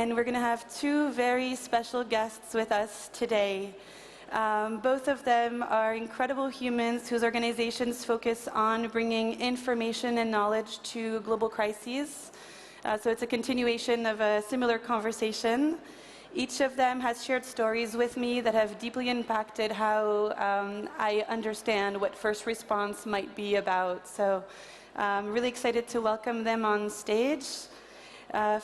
and we're going to have two very special guests with us today. Both of them are incredible humans whose organizations focus on bringing information and knowledge to global crises. So it's a continuation of a similar conversation. Each of them has shared stories with me that have deeply impacted how I understand what first response might be about. So I'm really excited to welcome them on stage.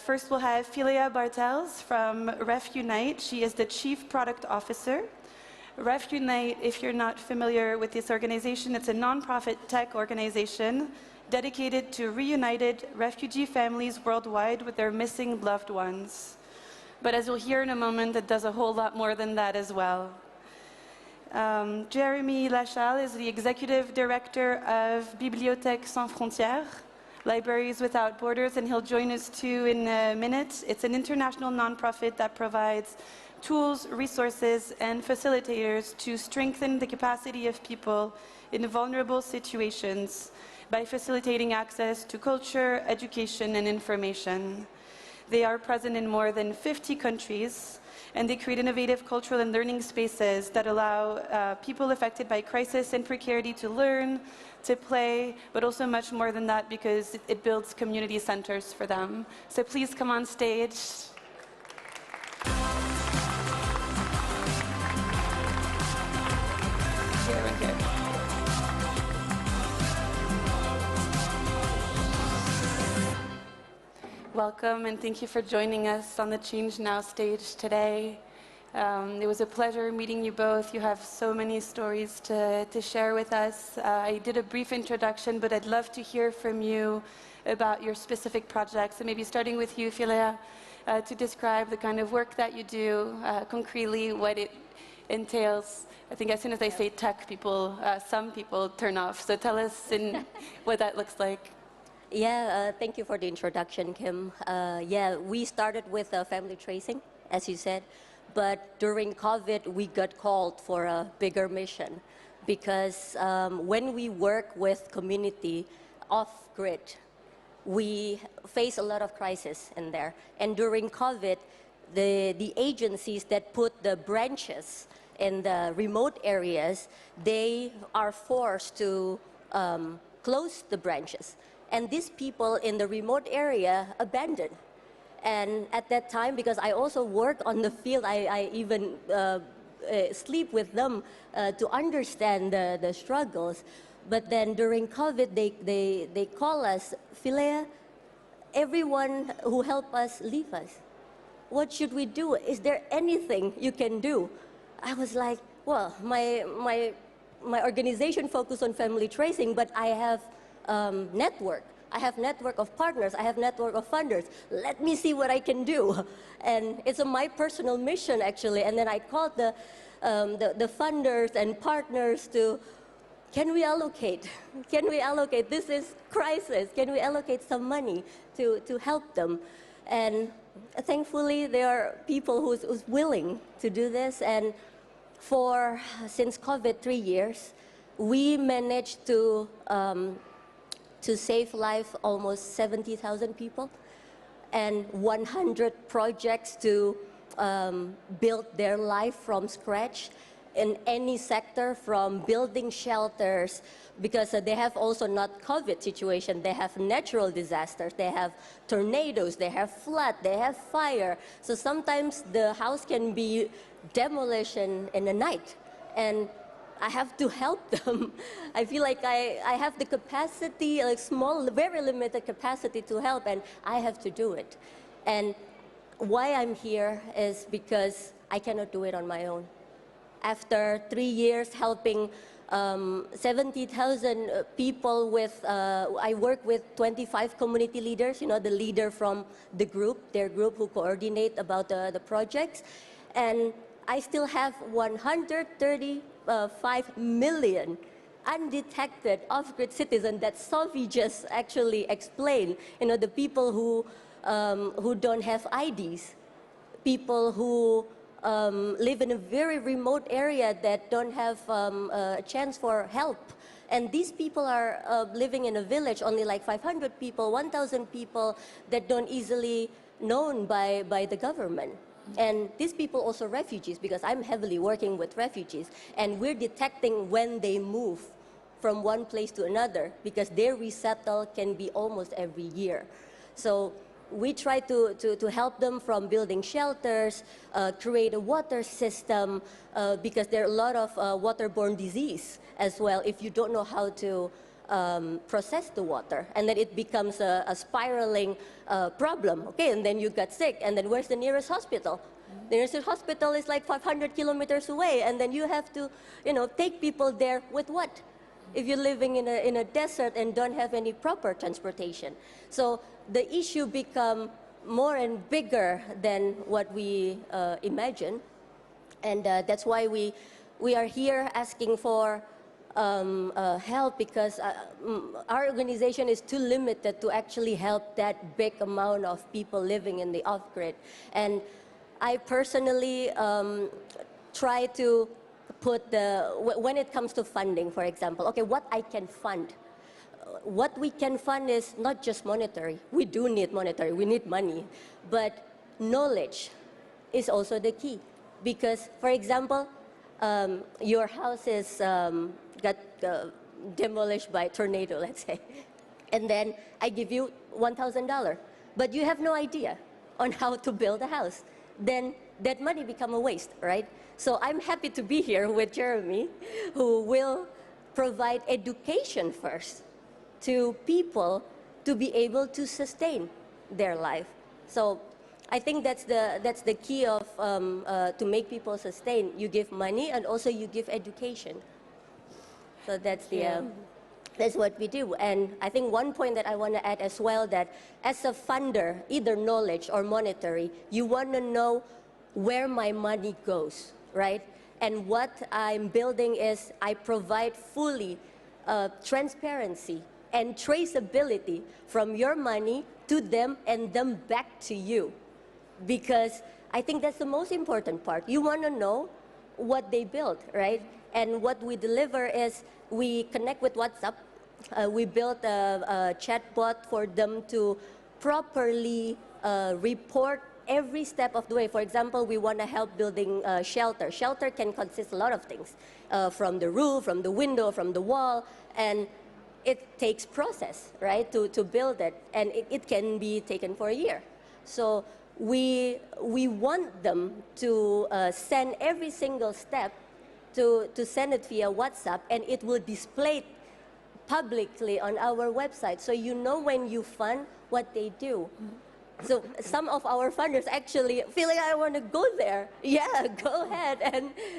First we'll have Philea Bartels from Refunite. She is the Chief Product Officer. Refunite, if you're not familiar with this organization, it's a nonprofit tech organization dedicated to reunited refugee families worldwide with their missing loved ones. But as you'll hear in a moment, it does a whole lot more than that as well. Jeremy Lachal is the Executive Director of Bibliothèque sans Frontières, Libraries Without Borders, and he'll join us too in a minute. It's an international nonprofit that provides tools, resources, and facilitators to strengthen the capacity of people in vulnerable situations by facilitating access to culture, education, and information. They are present in more than 50 countries, and they create innovative cultural and learning spaces that allow people affected by crisis and precarity to learn, to play, but also much more than that because it builds community centers for them. So please come on stage. Here. Welcome, and thank you for joining us on the Change Now stage today. It was a pleasure meeting you both. You have so many stories to share with us. I did a brief introduction, but I'd love to hear from you about your specific projects. So maybe starting with you, Philea, to describe the kind of work that you do, concretely what it entails. I think as soon as I say tech, some people turn off. So tell us what that looks like. Yeah, thank you for the introduction, Kim. Yeah, we started with family tracing, as you said, but during COVID, we got called for a bigger mission because when we work with community off-grid, we face a lot of crisis in there. And during COVID, the agencies that put the branches in the remote areas, they are forced to close the branches. And these people in the remote area abandoned. And at that time, because I also work on the field, I even sleep with them to understand the struggles. But then during COVID, they call us, Philea, everyone who helped us leave us. What should we do? Is there anything you can do? I was like, well, my organization focuses on family tracing, but I have network. I have network of partners. I have network of funders. Let me see what I can do. And it's my personal mission, actually. And then I called the funders and partners to, can we allocate? Can we allocate? This is crisis. Can we allocate some money to help them? And thankfully, there are people who's willing to do this. And since COVID, 3 years, we managed to save life almost 70,000 people and 100 projects to build their life from scratch in any sector, from building shelters, because they have also not COVID situation, they have natural disasters, they have tornadoes, they have flood, they have fire. So sometimes the house can be demolished in a night. And I have to help them. I feel like I have the capacity, like small, very limited capacity to help, and I have to do it. And why I'm here is because I cannot do it on my own. After 3 years helping 70,000 people I work with 25 community leaders, you know, the leader from the group, their group who coordinate about the projects. And I still have 135 million undetected off-grid citizens that Sophie just actually explained. You know, the people who don't have IDs, people who live in a very remote area that don't have a chance for help. And these people are living in a village, only like 500 people, 1,000 people that don't easily known by the government. And these people also refugees, because I'm heavily working with refugees, and we're detecting when they move from one place to another, because their resettle can be almost every year. So we try to help them from building shelters, create a water system, because there are a lot of waterborne disease as well if you don't know how to process the water, and then it becomes a spiraling problem. Okay, and then you get sick, and then where's the nearest hospital? The nearest hospital is like 500 kilometers away, and then you have to, take people there with what? If you're living in a desert and don't have any proper transportation. So the issue become more and bigger than what we imagine, and that's why we are here asking for help, because our organization is too limited to actually help that big amount of people living in the off-grid. And I personally try to put when it comes to funding, for example, okay, what I can fund. What we can fund is not just monetary. We do need monetary, we need money, but knowledge is also the key. Because, for example, your house is got demolished by a tornado, let's say, and then I give you $1,000, but you have no idea on how to build a house. Then that money become a waste, right? So I'm happy to be here with Jeremy, who will provide education first to people to be able to sustain their life. So I think that's the key of to make people sustain. You give money, and also you give education. So that's that's what we do. And I think one point that I want to add as well, that as a funder, either knowledge or monetary, you want to know where my money goes, right? And what I'm building is I provide fully transparency and traceability from your money to them and them back to you. Because I think that's the most important part. You want to know what they built, right? And what we deliver is we connect with WhatsApp. We built a chatbot for them to properly report every step of the way. For example, we want to help building shelter. Shelter can consist a lot of things, from the roof, from the window, from the wall, and it takes process, right, to build it, and it can be taken for a year. So we want them to send every single step, to send it via WhatsApp, and it will display publicly on our website, so you know when you fund what they do. So some of our funders actually feel like, I want to go there. Yeah, go ahead.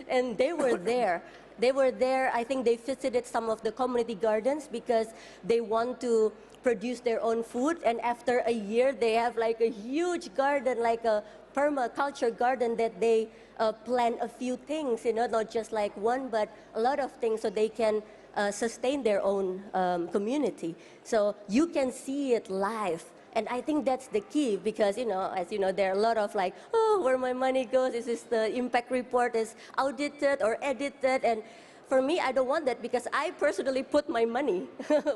And they were there. They were there. I think they visited some of the community gardens because they want to produce their own food. And after a year, they have like a huge garden, like a permaculture garden that they plant a few things, not just like one, but a lot of things, so they can sustain their own community. So you can see it live. And I think that's the key, because, as you know, there are a lot of like, oh, where my money goes, is the impact report is audited or edited. And for me, I don't want that, because I personally put my money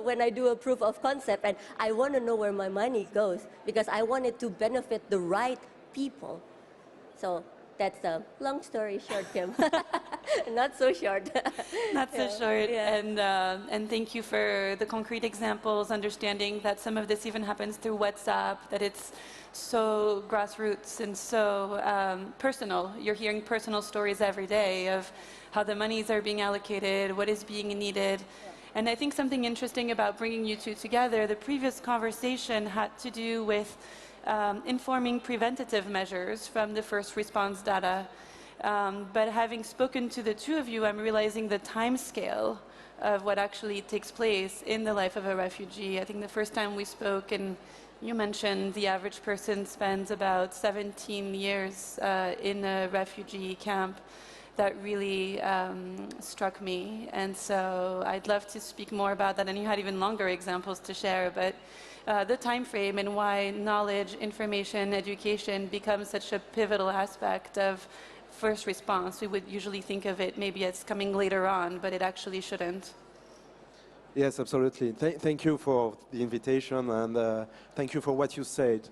when I do a proof of concept, and I want to know where my money goes, because I want it to benefit the right people. So that's a long story short, Kim. Not so short. Not so short. Yeah. And thank you for the concrete examples, understanding that some of this even happens through WhatsApp, that it's so grassroots and so personal. You're hearing personal stories every day of how the monies are being allocated, what is being needed. And I think something interesting about bringing you two together, the previous conversation had to do with informing preventative measures from the first response data. But having spoken to the two of you, I'm realizing the time scale of what actually takes place in the life of a refugee. I think the first time we spoke, and you mentioned the average person spends about 17 years in a refugee camp. That really struck me. And so I'd love to speak more about that. And you had even longer examples to share, but the time frame and why knowledge, information, education becomes such a pivotal aspect of first response. We would usually think of it maybe as coming later on, but it actually shouldn't. Yes, absolutely. Thank you for the invitation, and thank you for what you said.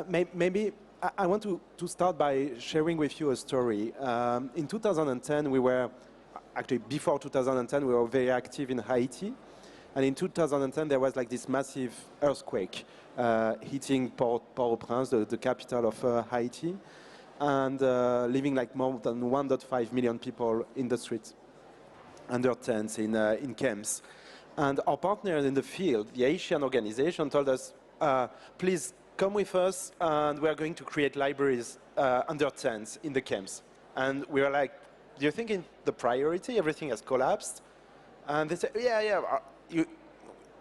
Maybe I want to start by sharing with you a story. In 2010, we were, actually before 2010, we were very active in Haiti. And in 2010, there was like this massive earthquake hitting Port-au-Prince, the capital of Haiti, and leaving like more than 1.5 million people in the streets, under tents, in camps. And our partners in the field, the Haitian organization, told us, please come with us, and we are going to create libraries under tents in the camps. And we were like, do you think in the priority everything has collapsed? And they said, yeah,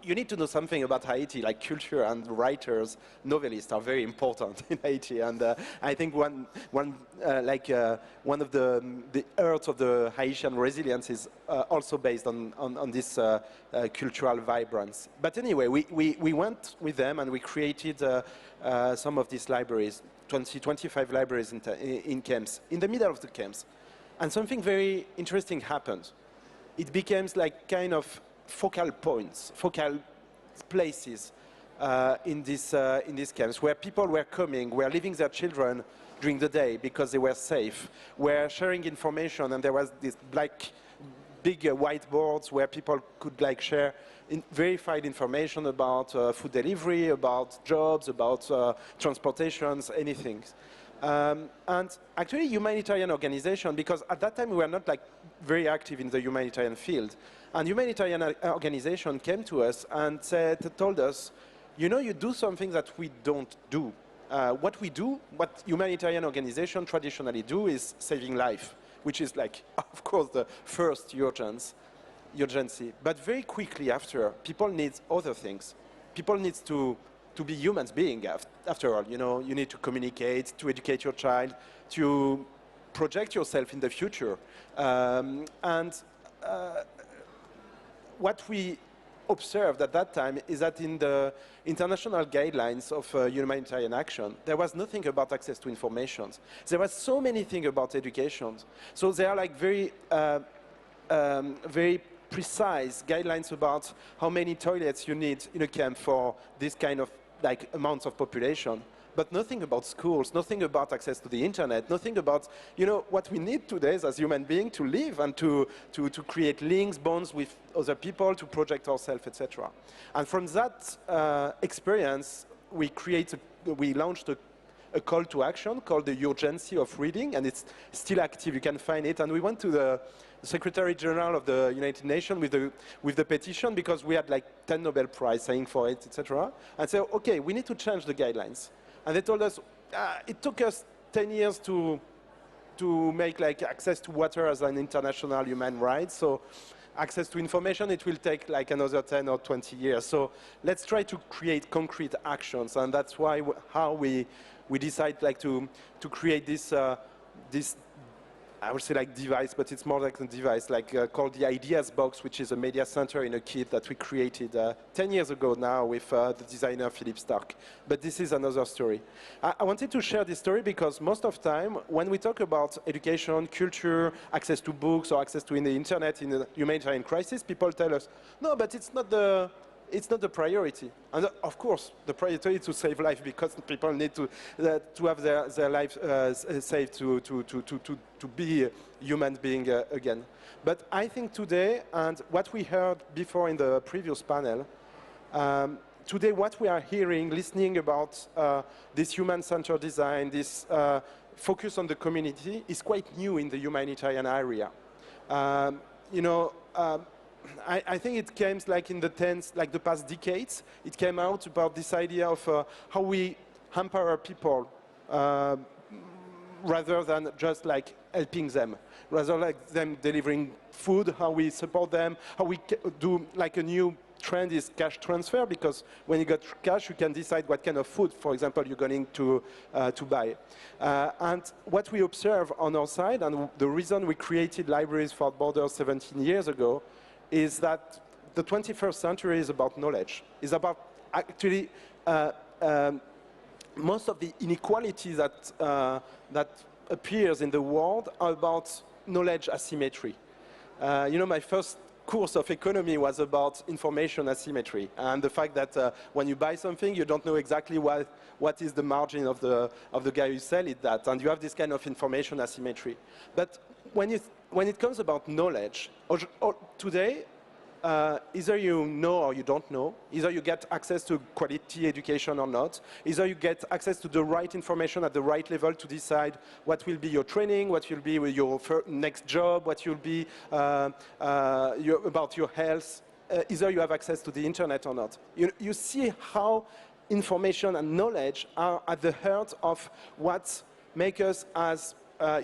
you need to know something about Haiti, like culture and writers, novelists are very important in Haiti. And I think one of the earth of the Haitian resilience is also based on this cultural vibrance. But anyway, we went with them and we created some of these libraries, 25 libraries in camps, in the middle of the camps. And something very interesting happened. It became like kind of focal points, focal places in these camps where people were coming, were leaving their children during the day because they were safe, were sharing information, and there was this big whiteboards where people could like share verified information about food delivery, about jobs, about transportations, anything. And actually humanitarian organization, because at that time we were not like very active in the humanitarian field, and humanitarian organization came to us and told us, you know, you do something that we don't do. What we do, what humanitarian organizations traditionally do, is saving life, which is like, of course, the first urgency. But very quickly after, people need other things. People need to be human beings, after all. You know, you need to communicate, to educate your child, to project yourself in the future. What we observed at that time is that in the international guidelines of humanitarian action, there was nothing about access to information. There was so many things about education. So they are like very precise guidelines about how many toilets you need in a camp for this kind of like amounts of population, but nothing about schools, nothing about access to the internet, nothing about, you know, what we need today as human beings to live and to create links, bonds with other people, to project ourselves, etc. And from that experience, we launched a call to action called the Urgency of Reading, and it's still active. You can find it. And we went to the Secretary General of the United Nations with the petition, because we had like 10 Nobel Prize saying for it, etc. And said, okay, we need to change the guidelines. And they told us, it took us 10 years to make like access to water as an international human right. So access to information, it will take like another 10 or 20 years. So let's try to create concrete actions. And that's why how we decide like to create this I would say like device, but it's more like a device, like called the Ideas Box, which is a media center in a kit that we created 10 years ago now with the designer Philip Stark. But this is another story. I wanted to share this story because most of the time, when we talk about education, culture, access to books, or access to the internet in a humanitarian crisis, people tell us, no, but it's not the priority. And of course, the priority is to save life, because people need to have their life saved to be a human being again. But I think today, and what we heard before in the previous panel, today what we are hearing, listening about this human-centered design, this focus on the community, is quite new in the humanitarian area. I think it came like in the past decades. It came out about this idea of how we empower people rather than just like helping them, rather like them delivering food, how we support them, how we do like a new trend is cash transfer, because when you got cash, you can decide what kind of food, for example, you're going to buy. And what we observe on our side, and the reason we created Libraries for Borders 17 years ago, is that the 21st century is about knowledge. It's about actually most of the inequalities that appears in the world are about knowledge asymmetry. My first course of economy was about information asymmetry and the fact that when you buy something, you don't know exactly what is the margin of the guy who sell it that, and you have this kind of information asymmetry. But when it comes about knowledge, today, either you know or you don't know, either you get access to quality education or not, either you get access to the right information at the right level to decide what will be your training, what will be your next job, what will be about your health, either you have access to the internet or not. You see how information and knowledge are at the heart of what makes us as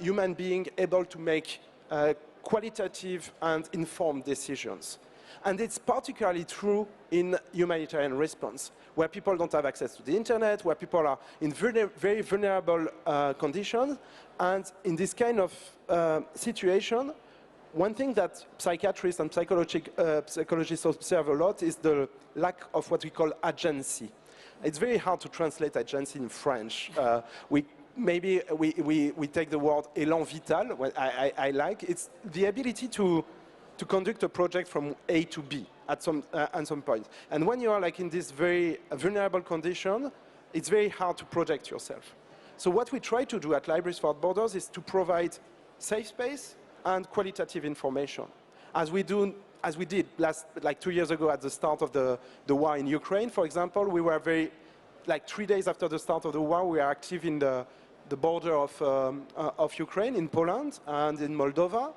human beings able to make qualitative and informed decisions. And it's particularly true in humanitarian response, where people don't have access to the internet, where people are in very vulnerable conditions. And in this kind of situation, one thing that psychiatrists and psychologists observe a lot is the lack of what we call agency. It's very hard to translate agency in French. Maybe we take the word élan vital, I like. It's the ability to conduct a project from A to B at some point. And when you are like in this very vulnerable condition, it's very hard to project yourself. So what we try to do at Libraries Without Borders is to provide safe space and qualitative information. As we did like 2 years ago at the start of the war in Ukraine, for example, we were like 3 days after the start of the war, we are active in the border of Ukraine, in Poland and in Moldova,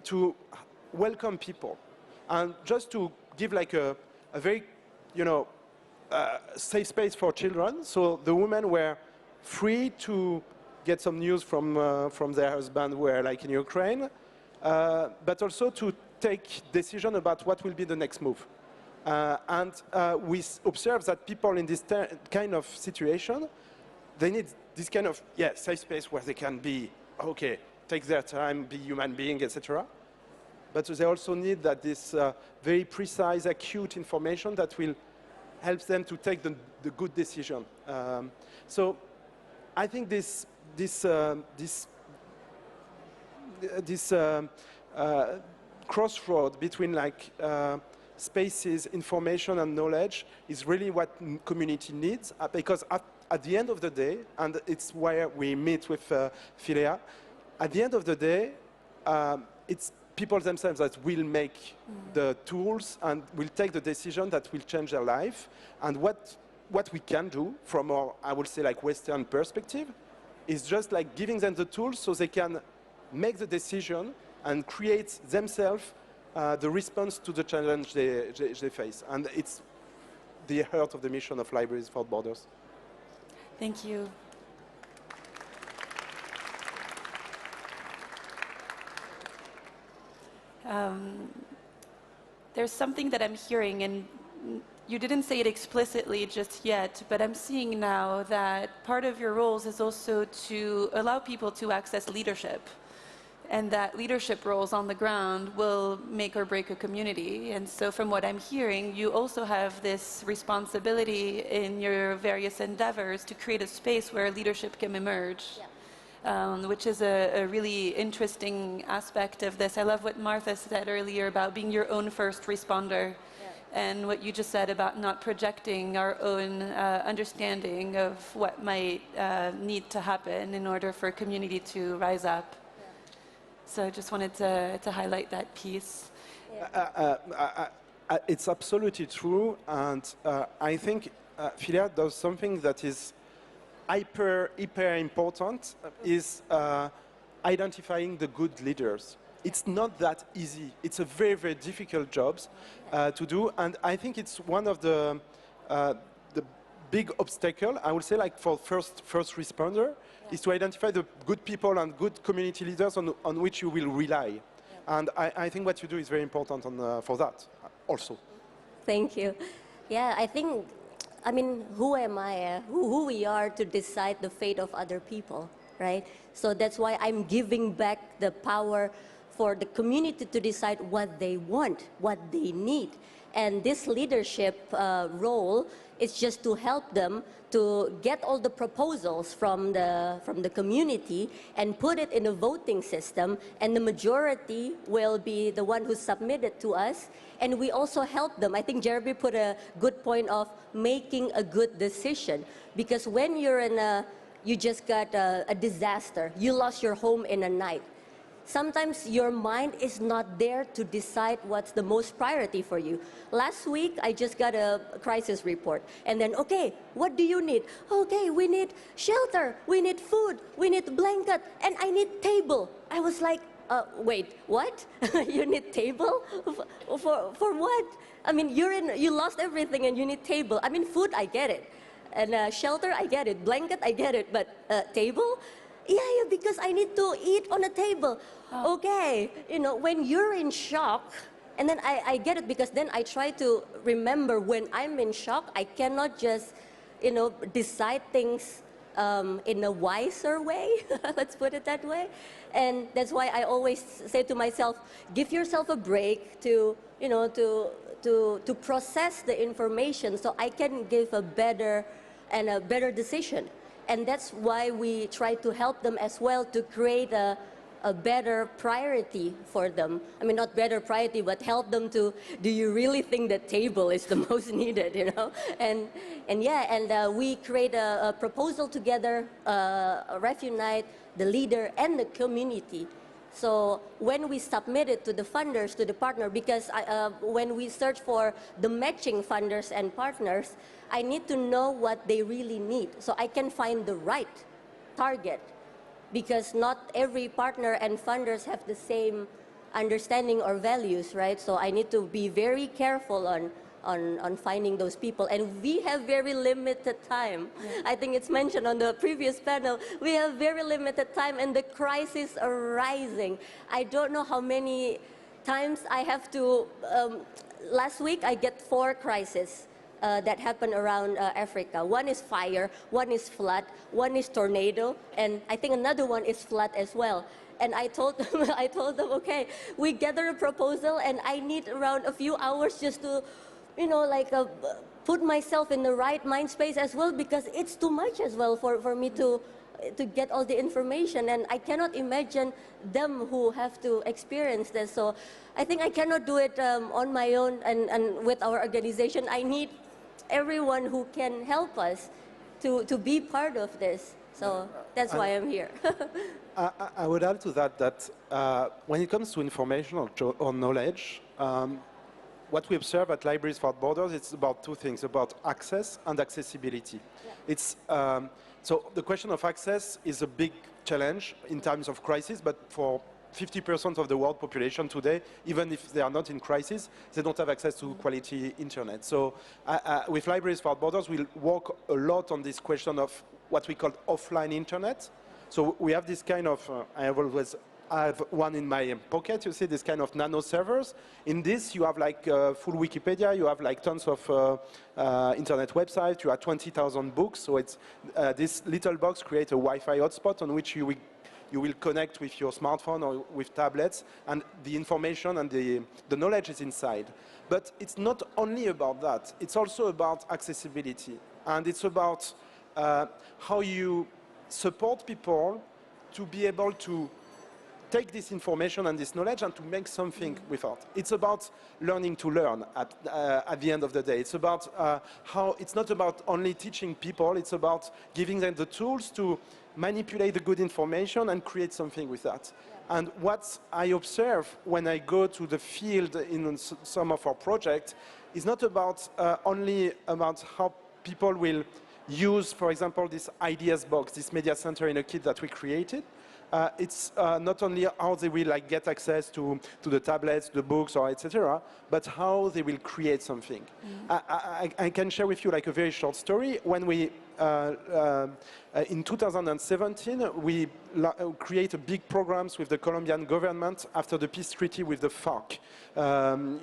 to welcome people and just to give like a very, safe space for children. So the women were free to get some news from their husband who were like in Ukraine, but also to take decision about what will be the next move. And we observe that people in this kind of situation, they need this kind of safe space where they can be, okay, take their time, be human being, etc. But they also need that this very precise, acute information that will help them to take the good decision. So I think this crossroad between like spaces, information, and knowledge is really what community needs, because at the end of the day, and it's where we meet with Philea, at the end of the day, it's people themselves that will make the tools and will take the decision that will change their life. And what we can do from our, I would say, like Western perspective, is just like giving them the tools so they can make the decision and create themselves the response to the challenge they face. And it's the heart of the mission of Libraries Without Borders. Thank you. There's something that I'm hearing, and you didn't say it explicitly just yet, but I'm seeing now that part of your roles is also to allow people to access leadership, and that leadership roles on the ground will make or break a community. And so from what I'm hearing, you also have this responsibility in your various endeavors to create a space where leadership can emerge. Yeah. Which is a really interesting aspect of this. I love what Martha said earlier about being your own first responder, and what you just said about not projecting our own understanding of what might need to happen in order for a community to rise up. So I just wanted to highlight that piece. It's absolutely true, and I think Philea does something that is hyper important, is identifying the good leaders. It's not that easy. It's a very, very difficult job to do, and I think it's one of the big obstacle, I would say, like for first responder, is to identify the good people and good community leaders on which you will rely. And I think what you do is very important for that also. Thank you. Yeah, I mean, who am I, who we are to decide the fate of other people, right? So that's why I'm giving back the power for the community to decide what they want, what they need. And this leadership role is just to help them to get all the proposals from the community and put it in a voting system, and the majority will be the one who submitted to us. And we also help them. I think Jeremy put a good point of making a good decision, because when you're in you just got a disaster, you lost your home in a night. Sometimes your mind is not there to decide what's the most priority for you. Last week, I just got a crisis report. And then, okay, what do you need? Okay, we need shelter, we need food, we need blanket, and I need table. I was like, wait, what? You need table? For what? I mean, you lost everything and you need table. I mean, food, I get it. And shelter, I get it. Blanket, I get it. But table? Yeah, because I need to eat on a table. Oh. Okay, when you're in shock, and then I get it, because then I try to remember when I'm in shock, I cannot just, decide things in a wiser way, let's put it that way. And that's why I always say to myself, give yourself a break to process the information so I can give a better decision. And that's why we try to help them as well to create a better priority for them. I mean, not better priority, but help them to, do you really think that table is the most needed, And we create a proposal together, Refunite, the leader, and the community. So when we submit it to the funders, to the partner, because when we search for the matching funders and partners, I need to know what they really need so I can find the right target, because not every partner and funders have the same understanding or values, right? So I need to be very careful on finding those people. And we have very limited time. Yeah. I think it's mentioned on the previous panel, we have very limited time and the crises are rising. I don't know how many times I have to, last week I get 4 crises that happen around Africa. One is fire, one is flood, one is tornado, and I think another one is flood as well. And I told them, okay, we gather a proposal and I need around a few hours just to, put myself in the right mind space as well, because it's too much as well for me to get all the information, and I cannot imagine them who have to experience this. So I think I cannot do it on my own and with our organization. I need everyone who can help us to be part of this. So that's why I'm here. I would add to that when it comes to information or knowledge, what we observe at Libraries Without Borders, it's about 2 things, about access and accessibility. Yeah. It's, so the question of access is a big challenge in times of crisis, but for 50% of the world population today, even if they are not in crisis, they don't have access to quality internet. So with Libraries Without Borders, we'll work a lot on this question of what we call offline internet. So we have this kind of, I have one in my pocket, you see, this kind of nano servers. In this, you have like full Wikipedia, you have like tons of internet websites, you have 20,000 books. So it's, this little box creates a Wi-Fi hotspot on which you will connect with your smartphone or with tablets, and the information and the knowledge is inside. But it's not only about that, it's also about accessibility. And it's about how you support people to be able to take this information and this knowledge and to make something with it. It's about learning to learn at the end of the day. It's about how, it's not about only teaching people, it's about giving them the tools to manipulate the good information and create something with that. Yeah. And what I observe when I go to the field in some of our projects is not about only about how people will use, for example, this ideas box, this media center in a kit that we created. It's not only how they will get access to the tablets, the books, or etc., but how they will create something. Mm-hmm. I can share with you a very short story. When we in 2017, we created big programs with the Colombian government after the peace treaty with the FARC.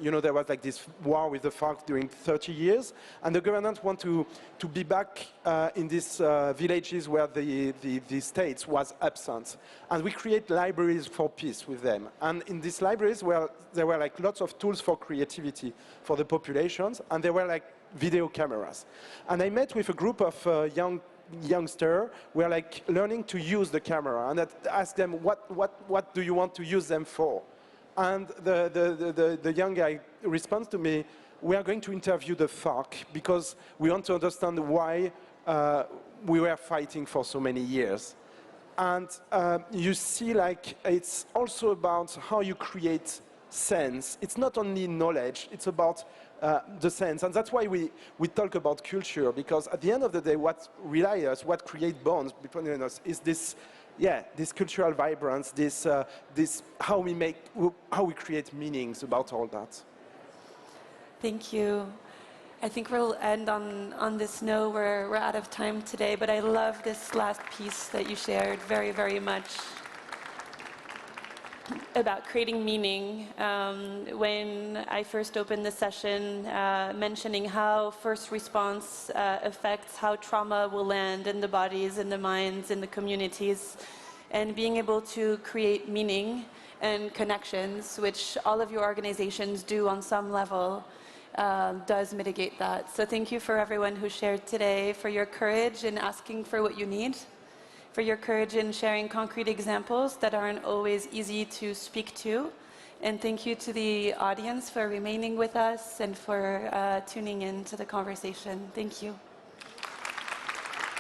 You know, there was like this war with the FARC during 30 years, and the government wanted to be back in these villages where the state was absent. And we create libraries for peace with them. And in these libraries, there were like lots of tools for creativity for the populations, and there were like video cameras. And I met with a group of youngsters who were like learning to use the camera, and I asked them, what do you want to use them for? And the young guy responds to me, we are going to interview the FARC because we want to understand why we were fighting for so many years. And you see, like, it's also about how you create sense. It's not only knowledge, it's about the sense. And that's why we talk about culture, because at the end of the day, what relies us, what creates bonds between us is this, this cultural vibrance, this how we create meanings about all that. Thank you. I think we'll end on this note. We're out of time today, but I love this last piece that you shared very, very much about creating meaning. When I first opened the session, mentioning how first response affects how trauma will land in the bodies, in the minds, in the communities, and being able to create meaning and connections, which all of your organizations do on some level, does mitigate that. So thank you for everyone who shared today, for your courage in asking for what you need, for your courage in sharing concrete examples that aren't always easy to speak to. And thank you to the audience for remaining with us and for tuning in to the conversation. Thank you.